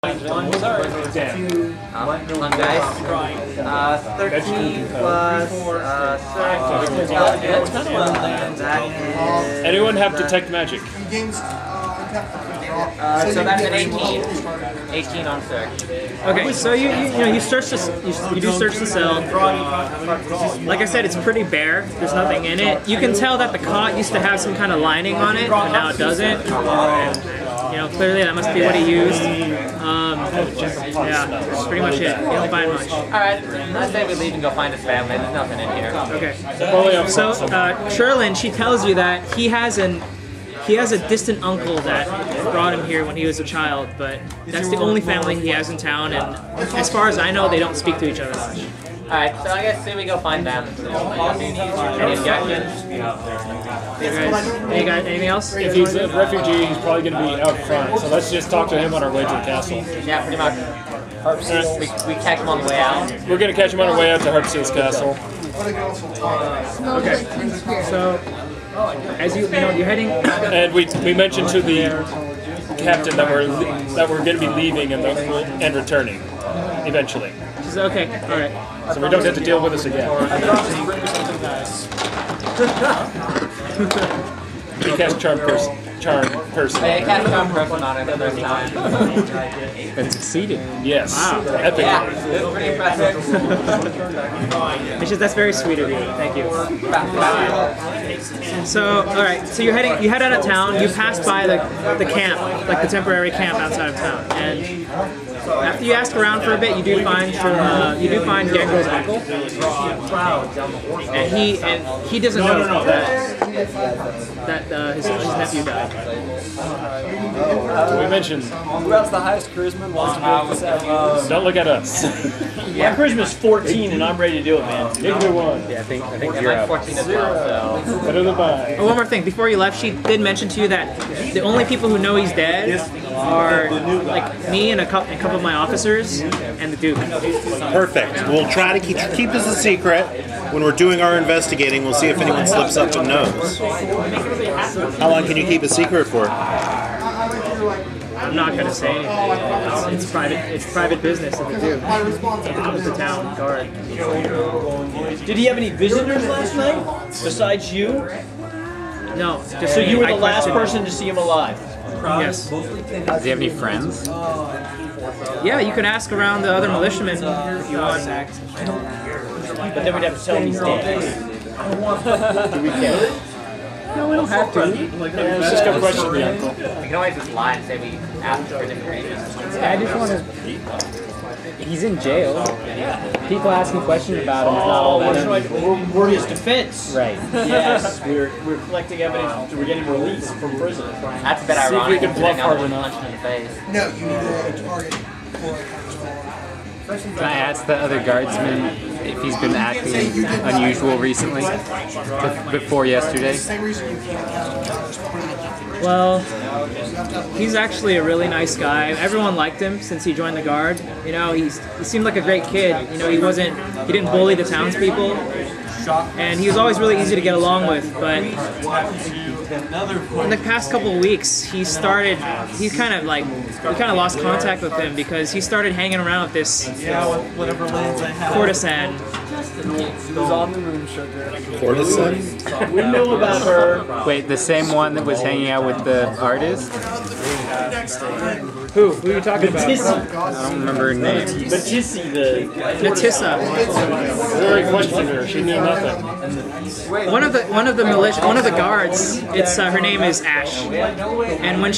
One dice. 13 plus Anyone have detect magic? so that's an 18. 18 on search. Okay, so you search this, you do search the cell. Like I said, it's pretty bare. There's nothing in it. You can tell that the cot used to have some kind of lining on it, but now it doesn't. Clearly that must be what he used. Yeah, that's pretty much it. You don't find much. Alright, let's say we leave and go find his family. There's nothing in here. Okay. So, Sherlin, she tells you that he has a distant uncle that brought him here when he was a child, but that's the only family he has in town, and as far as I know, they don't speak to each other much. Alright, so I guess we go find them. Any objections? You got anything else? If he's a refugee, he's probably going to be out front, so let's just talk to him on our way to the castle. Yeah, pretty much. We catch him on the way out. We're going to catch him on our way out to Harpseal's castle. Okay. So, as you're heading, and we mentioned to the captain that we're going to be leaving and returning eventually. Okay, all right. So we don't have to deal with this again. We cast charm person. Yeah, cast charm person on it the first time. And succeeded. Yes. Wow. Epic. Yeah, it was pretty impressive. That's very sweet of you. Thank you. So, all right. So you head out of town. You pass by the camp, like the temporary camp outside of town, and after you ask around for a bit, you do find Gangro's uncle, and he doesn't know that his nephew died. We mentioned. Who has the highest charisma wants to go this out? Don't look at us. My charisma's 14 and I'm ready to do it, man. Either one. Yeah, I think you're up. 14 as well, so. Better than mine. Oh, one more thing. Before you left, she did mention to you that the only people who know he's dead are like me and a couple of my officers and the Duke. Perfect. We'll try to keep this a secret. When we're doing our investigating, we'll see if anyone slips up and knows. How long can you keep a secret for? I'm not gonna say anything. It's private. It's private business of the Duke. With the town guard. Did he have any visitors last night besides you? No. So you were the last person to see him alive? Yes. Does he have any friends? Yeah, you can ask around the other militiamen if you want. But then we'd have to tell him he's dead. Do we care? No, we don't have to. Let's just go question the uncle. We can always just lie and say we asked for different reasons. I just want to... He's in jail. People asking questions about him is not all that. We're his defense. Right. Yes, we're collecting evidence. We're getting released from prison. That's a bit See if we ironic. can bluff hard Punch enough. him in the face. No, you need to target. Can I ask the other guardsman if he's been acting unusual recently? Before yesterday? Well, he's actually a really nice guy. Everyone liked him since he joined the guard. You know, he seemed like a great kid. You know, he didn't bully the townspeople, and he was always really easy to get along with. But in the past couple of weeks, we kind of lost contact with him because he started hanging around with this courtesan. Who's on the room, sugar. Courtesan? We know about her. Wait, the same one that was hanging out with the artist? Who are you talking about? I don't remember her name. Batissy, Natissa. We already questioned her. She knew nothing. One of the guards. It's her name is Ash, and when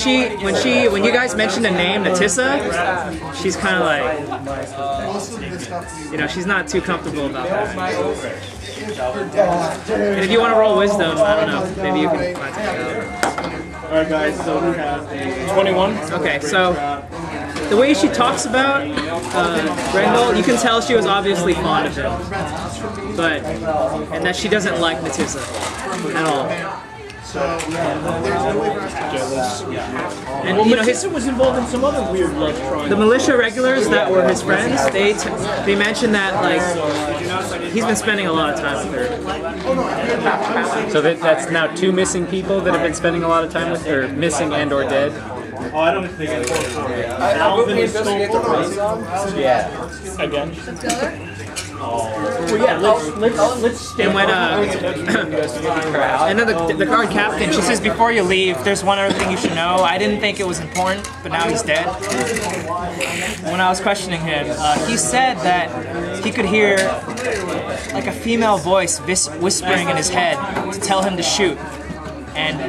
you guys mentioned the name Natissa, she's kind of like, she's not too comfortable about that. And if you want to roll wisdom, I don't know, maybe you can contact her. Alright guys, so we have 21. Okay, so the way she talks about Grendel, you can tell she was obviously fond of him, and that she doesn't like Natissa at all. And Matissa was involved in some other weird love triangle. the militia regulars that were his friends, they mentioned that he's been spending a lot of time with her. So that's now 2 missing people that have been spending a lot of time with her, missing and or dead? Oh, I don't think it's Alvin is Yeah. Again. Well, yeah, let's And when and then the guard captain, she says, before you leave, there's one other thing you should know. I didn't think it was important, but now he's dead. When I was questioning him, he said that he could hear like a female voice whispering in his head to tell him to shoot. And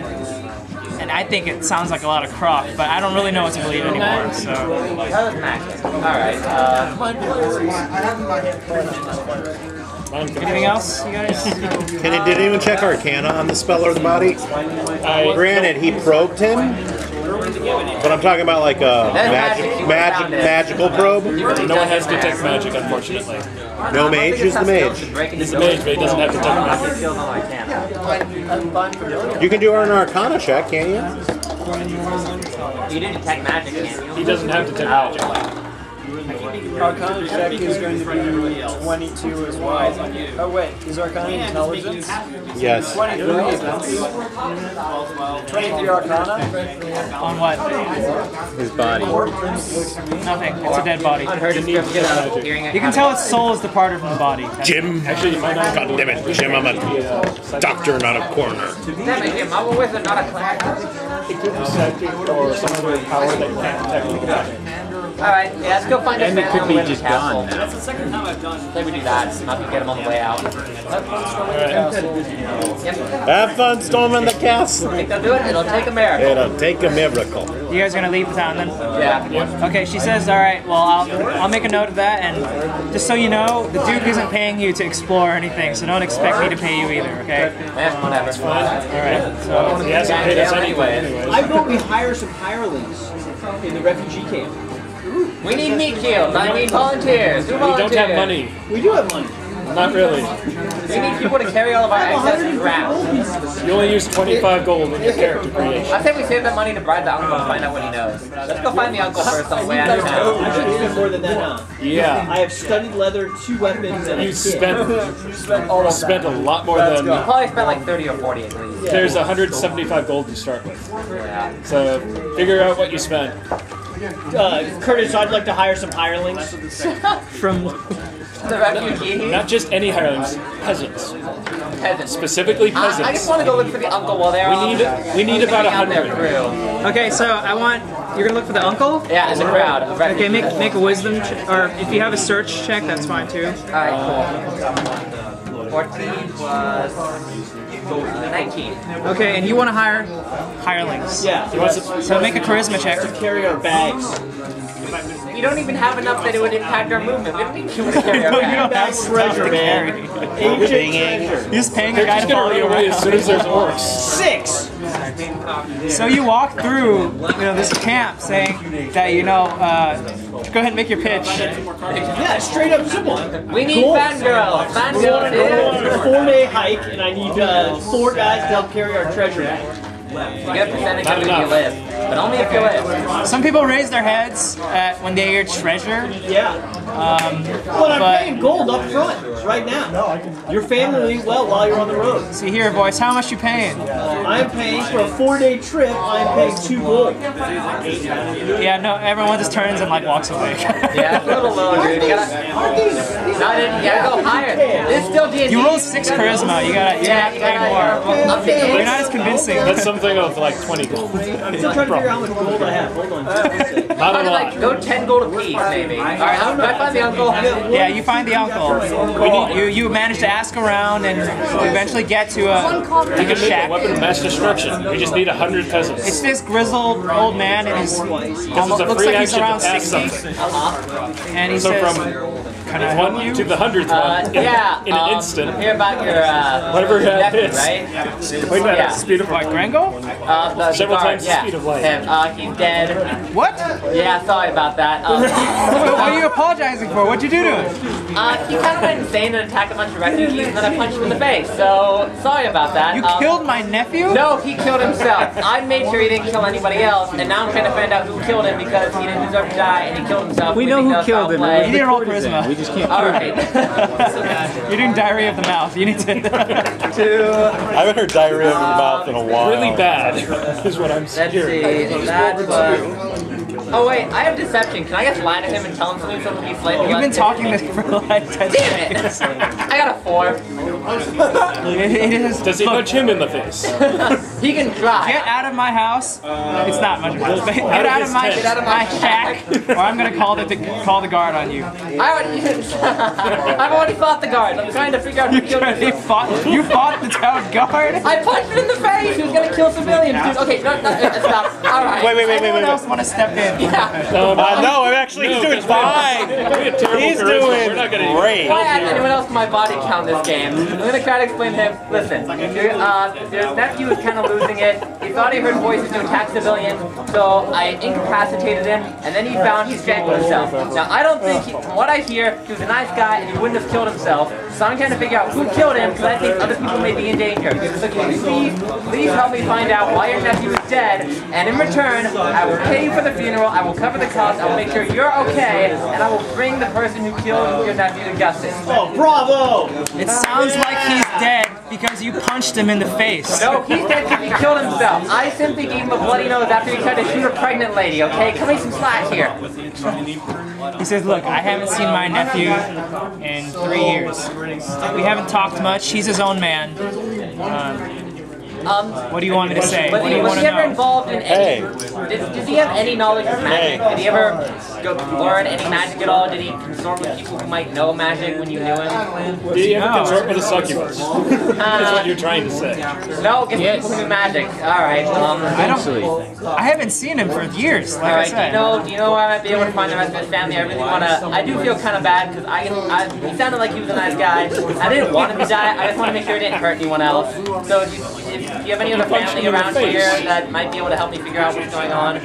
I think it sounds like a lot of crock, but I don't really know what to believe anymore. So. Alright, Anything else, you guys? Did anyone check Arcana on the speller of the body? Granted, he probed him, but I'm talking about like a magical probe. No one has detect magic, unfortunately. No mage? Who's the mage? He's the mage, but he doesn't have detect magic. You can do an Arcana check, can't you? You didn't detect magic, can you? He doesn't have detect magic. Arcana check is going to be 22 as well. Oh wait, is Arcana intelligence? Yes. 23 Arcana? On what? His body. Nothing. It's a dead body. You You can tell its soul is departed from the body. Jim. Actually, you might not. God damn it, Jim, I'm a doctor, not a coroner. Damn it, Jim, I'm a wizard, not a cleric. It could be psychic or some sort of power that you can't detect. Alright, yeah, let's go find his And it family could on be the way to just the castle. gone now. That's the second time I've done. Maybe we do that. Maybe get him on the way out. Yep. Have fun storming the castle. Think they'll do it? It'll take a miracle. It'll take a miracle. You guys are gonna leave the town then? Yeah. Okay, she says, all right, well, I'll make a note of that, and just so you know, the Duke isn't paying you to explore or anything, so don't expect me to pay you either, okay? Yeah, whatever. Alright, so, He hasn't paid us anyway. I vote we hire some hirelings in the refugee camp. We need meat shields. I need volunteers. Who We volunteers? don't have money. We do have money. Not really. We need people to carry all of our excess crap. You only use 25 gold in your character creation. I think we save that money to bribe the uncle and find out what he knows. Let's go find the uncle first on the way out of I town. should spend more than that now. Yeah. I have studied leather, 2 weapons, and a You kit. spent a lot more than. Probably spent like 30 or 40 at least. There's 175 gold to start with. Yeah. So figure out what you spent. Curtis, I'd like to hire some hirelings. from, The refugee. Not just any hirelings, peasants. Peasants. Specifically peasants. I just want to go look for the uncle while they're We need about out there 100. through. okay, so you're gonna look for the uncle? Yeah, in the crowd. Okay, make a wisdom, or if you have a search check, that's fine too. Alright, cool. 14 plus 19. Okay, and you want to hire hirelings. Yeah. So make a charisma check. Carry our bags. We don't even have enough that it would impact our movement. We don't need to carry our bags. That's treasure, man. Ancient treasure. You're just paying a guy to He's gonna follow run you away as soon around. as there's orcs. 6. So you walk through, this camp saying that, go ahead and make your pitch. Yeah, straight up simple. We need fangirl. Fangirl it is. It's a 4-day hike, and I need 4 guys to help carry our treasure bag. You get a percentage of it if you live, but only if you live. Some people raise their heads when they hear treasure. Yeah. But I'm paying gold up front right now. Your family will eat well while you're on the road. So you hear a voice, how much you paying? I'm paying for a 4-day trip. I'm paying 2 gold. Yeah, no, everyone just turns and walks away. Yeah, it's a little low, dude. You gotta go higher. This is still D&D. You rolled 6 charisma, you gotta pay more. You're not as convincing. That's something of 20 gold. I'm still trying to figure out how much gold I have. Hold on. Not a Probably lot. go 10 gold apiece, maybe. Alright, do I find the uncle? Yeah, you find the uncle. You manage to ask around and you eventually get to a We can make a shack. weapon of mass destruction. We just need 100 peasants. It's this grizzled old man and he's almost a looks free like he's action to around pass 60. something. And he So says, from 1 to the 100th one in an instant. Hear about your Whatever that nephew, is. right? Wait, Yeah. the speed of light. Gringo? The Several guard, times the yeah. speed of light. Him. He's dead. What? Yeah, sorry about that. What are you apologizing for? What'd you do to him? He kind of went insane and attacked a bunch of refugees, and then I punched him in the face. So sorry about that. You killed my nephew? No, he killed himself. I made sure he didn't kill anybody else, and now I'm trying to find out who killed him because he didn't deserve to die, and he killed himself. We know who killed him. You didn't roll charisma. We just can't All prove right. You're doing diarrhea of the mouth. You need to... I haven't heard diarrhea in the mouth in a while. Really bad is what I'm Let's hearing. see. Okay, that was... Oh wait, I have deception. Can I just lie to him and tell him something so he'll be slightly You've been less talking tipsy? this for like 10 Damn it! seconds. I got a 4. It is. Does he punch him in the face? He can try. Get out of my house. It's not much of a house, but get out of my shack, or I'm gonna call the guard on you. I've already fought the guard. I'm trying to figure out who killed him. You fought the town guard? I punched him in the face. He was gonna kill civilians, dude. Okay, no, stop. All right. Wait. Anyone else want to step in? Yeah. No, actually, he's doing fine. He's doing great. Why add anyone else to my body count this game? I'm gonna try to explain to him. Listen, your nephew was kind of losing it. He thought he heard voices to attack civilians, so I incapacitated him, and then he found he strangled himself. Now, I don't think, from what I hear, he was a nice guy and he wouldn't have killed himself. So I'm trying to figure out who killed him because I think other people may be in danger. So can you please help me find out why your nephew is dead, and in return, I will pay you for the funeral, I will cover the cost, I will make sure you're okay, and I will bring the person who killed your nephew to justice. Oh, bravo! It sounds like he's dead because you punched him in the face. No, he's dead because he killed himself. I simply gave him a bloody nose after he tried to shoot a pregnant lady, okay? Cut me some slack here. He says, look, I haven't seen my nephew in 3 years. We haven't talked much. He's his own man. What do you want me to say? What do you want Was to he ever know? involved in any... Does he have any knowledge of magic? Did he ever learn any magic at all? Did he consort with people who might know magic when you knew him? Did he ever consort with a succubus? That's what you're trying to say. No, get people who knew magic. Alright, I haven't seen him for years, like I said. do you know where I might be able to find the rest of his family? I really want to... I do feel kind of bad because he sounded like he was a nice guy. I didn't want him to die. I just want to make sure it didn't hurt anyone else. So if you have any other family around here that might be able to help me figure out what's going on?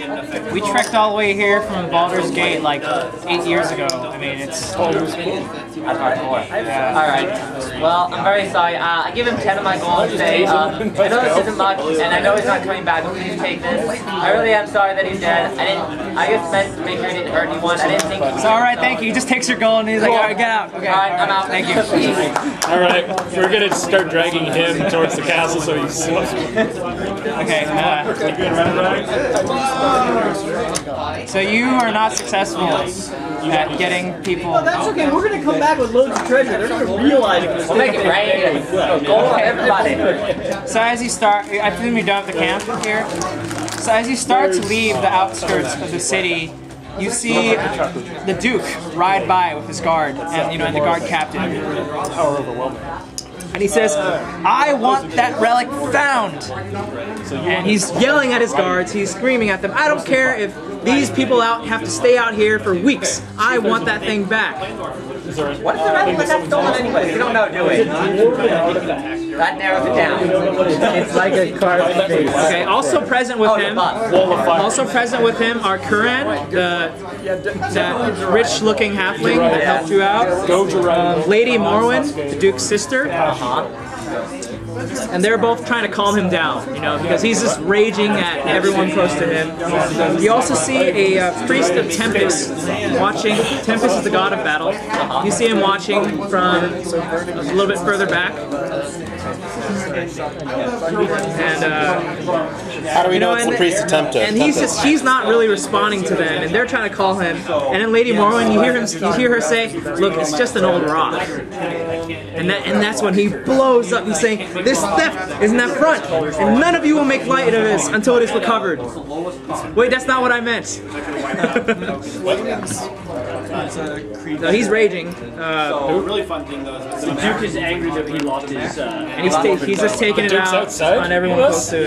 We trekked all the way here from Baldur's Gate like 8 years ago. I mean, it's... That's hardcore. Alright. Well, I'm very sorry. I give him 10 of my gold today. I know this isn't much, and I know he's not coming back, but please take this. I really am sorry that he's dead. I just meant to make sure he didn't hurt anyone. I didn't think he... It's alright, thank you. He just takes your gold and he's like, alright, get out. Okay. Alright, I'm out. Thank you. Alright, we're gonna start dragging him towards the castle so he's... Okay, so you are not successful at getting people... That's okay, we're gonna come back with loads of treasure. They're gonna realize it. We'll make it rain. Gold on everybody. So as you start, I presume you're done with the camp here? So as you start to leave the outskirts of the city, you see the Duke ride by with his guard, and and the guard captain. How overwhelming. And he says, I want that relic found! And he's yelling at his guards, he's screaming at them, I don't care if these people have to stay out here for weeks, I want that thing back. What is the relic that's stolen anyway? We don't know, do we? That narrows it down. It's like a carved face. Okay, also present with him are Kuran, the rich-looking halfling that helped you out, Lady Morwen, the Duke's sister, and they're both trying to calm him down, because he's just raging at everyone close to him. You also see a priest of Tempest watching. Tempest is the god of battle. You see him watching from a little bit further back. And how do we know it's the priest of Tempest? And he's not really responding to them, and they're trying to call him. And then Lady Morwen, you hear her say, "Look, it's just an old rock." And that's when he blows up. He's saying, "This theft is in that front, and none of you will make light of this until it is recovered." Wait, that's not what I meant. No, he's raging. A really fun thing though is the Duke is angry that he lost his. And he's just taking it out on everyone close to him.